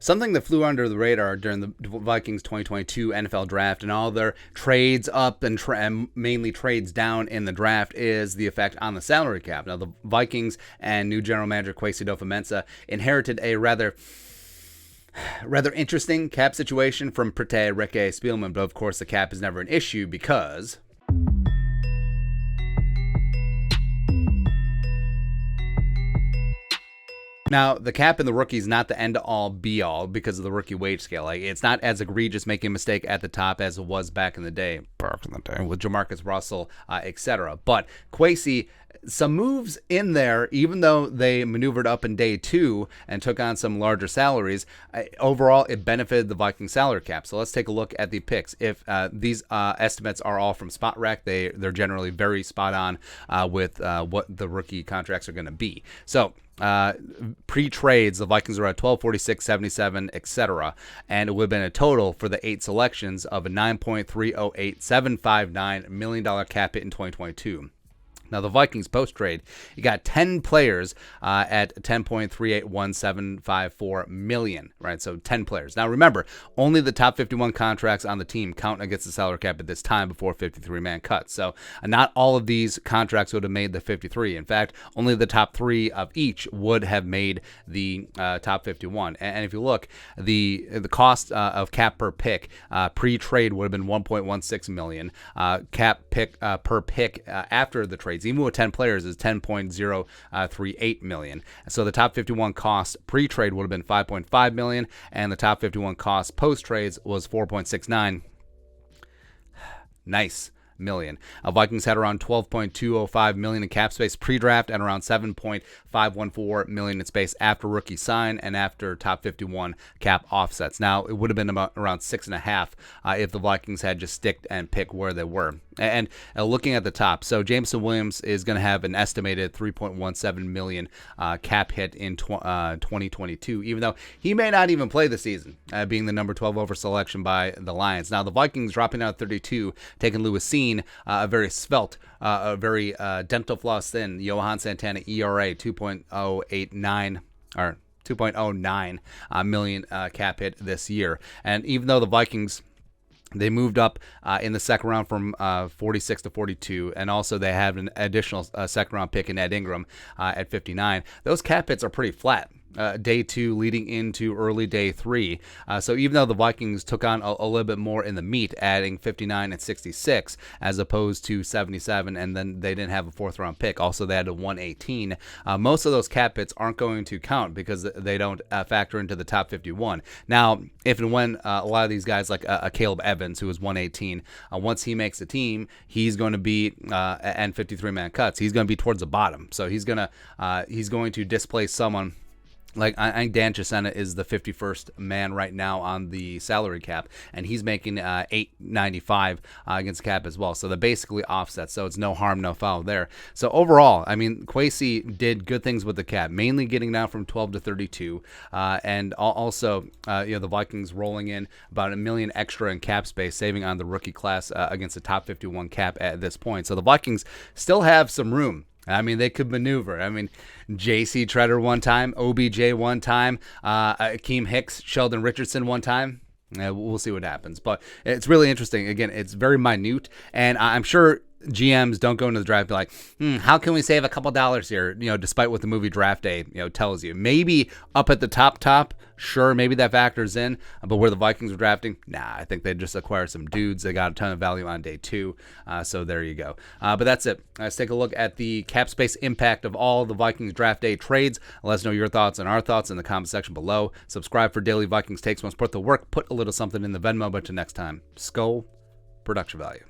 Something that flew under the radar during the Vikings 2022 NFL draft and all their trades up and mainly trades down in the draft is the effect on the salary cap. Now, the Vikings and new general manager Kwesi adofo-mensah inherited a rather interesting cap situation from Prete Ricky Spielman, but of course the cap is never an issue because now, the cap in the rookie is not the end-all, be-all because of the rookie wage scale. Like, it's not as egregious making a mistake at the top as it was back in the day with Jamarcus Russell, etc. But Kwesi, some moves in there, even though they maneuvered up in day 2 and took on some larger salaries, overall it benefited the Vikings salary cap. So let's take a look at the picks. If these estimates are all from Spot Rack, they're generally very spot on with what the rookie contracts are going to be. So pre-trades, the Vikings are at 12, 46, 77, etc. And it would have been a total for the 8 selections of a $9.308759 million cap hit in 2022. Now, the Vikings post-trade, you got 10 players at $10.381754 million, right? So 10 players. Now, remember, only the top 51 contracts on the team count against the salary cap at this time before 53-man cuts. So not all of these contracts would have made the 53. In fact, only the top 3 of each would have made the top 51. And if you look, the cost of cap per pick pre-trade would have been $1.16 million. Cap pick per pick after the trade, even with 10 players, is $10.038 million. So the top 51 cost pre-trade would have been $5.5 million, and the top 51 cost post-trades was $4.69 million. Vikings had around $12.205 million in cap space pre-draft and around $7.514 million in space after rookie sign and after top 51 cap offsets. Now, it would have been about around 6.5 if the Vikings had just sticked and pick where they were. And looking at the top, so Jameson Williams is going to have an estimated $3.17 million cap hit in 2022, even though he may not even play the season, being the number 12 over selection by the Lions. Now, the Vikings dropping out 32, taking Lewis Seen, a very svelte, a very dental floss thin Johan Santana ERA 2.089 or 2.09 million cap hit this year. And even though the Vikings, they moved up in the second round from 46 to 42, and also they have an additional second round pick in Ed Ingram at 59. Those cap hits are pretty flat. Day 2 leading into early day 3. So even though the Vikings took on a little bit more in the meat, adding 59 and 66 as opposed to 77, and then they didn't have a 4th round pick. Also, they had a 118. Most of those cap hits aren't going to count because they don't factor into the top 51. Now, if and when a lot of these guys like a Caleb Evans, who was 118, once he makes the team, he's going to be and 53-man cuts. He's going to be towards the bottom. So he's going to displace someone. Like, I think Dan Chisena is the 51st man right now on the salary cap, and he's making $895 against the cap as well. So they're basically offset. So it's no harm, no foul there. So overall, I mean, Kwesi did good things with the cap, mainly getting down from 12 to 32, and also the Vikings rolling in about $1 million extra in cap space, saving on the rookie class against the top 51 cap at this point. So the Vikings still have some room. I mean, they could maneuver. I mean, J.C. Treader one time, OBJ one time, Akeem Hicks, Sheldon Richardson one time. We'll see what happens. But it's really interesting. Again, it's very minute, and I'm sure GMs don't go into the draft and be like, how can we save a couple dollars here? Despite what the movie Draft Day, tells you. Maybe up at the top, sure, maybe that factors in. But where the Vikings are drafting, I think they just acquire some dudes. They got a ton of value on day 2. So there you go. But that's it. Let's take a look at the cap space impact of all the Vikings Draft Day trades. Let us know your thoughts and our thoughts in the comment section below. Subscribe for daily Vikings takes. Want to support the work, put a little something in the Venmo. But until next time, Skull Production Value.